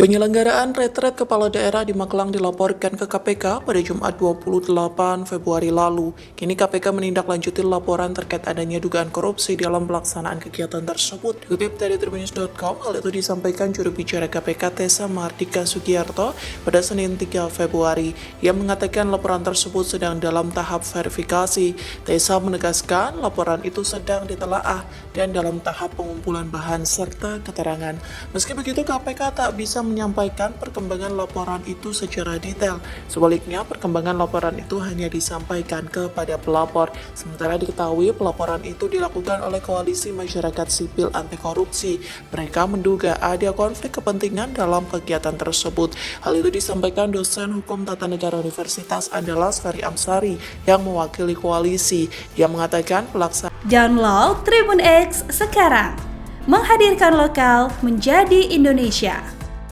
Penyelenggaraan retret kepala daerah di Magelang dilaporkan ke KPK pada Jumat 28 Februari lalu. Kini KPK menindaklanjuti laporan terkait adanya dugaan korupsi dalam pelaksanaan kegiatan tersebut. Dikutip dari Tribunnews.com, hal itu disampaikan juru bicara KPK Tessa Mardika Sugiarto pada Senin 3 Februari. Ia mengatakan laporan tersebut sedang dalam tahap verifikasi. Tessa menegaskan laporan itu sedang ditelaah dan dalam tahap pengumpulan bahan serta keterangan. Meski begitu, KPK tak bisa menyampaikan perkembangan laporan itu secara detail. Sebaliknya, perkembangan laporan itu hanya disampaikan kepada pelapor. Sementara diketahui pelaporan itu dilakukan oleh Koalisi Masyarakat Sipil Anti Korupsi. Mereka menduga ada konflik kepentingan dalam kegiatan tersebut. Hal itu disampaikan dosen Hukum Tata Negara Universitas Andalas Ferry Amsari yang mewakili koalisi. Dia mengatakan Download Tribun X sekarang, menghadirkan lokal menjadi Indonesia.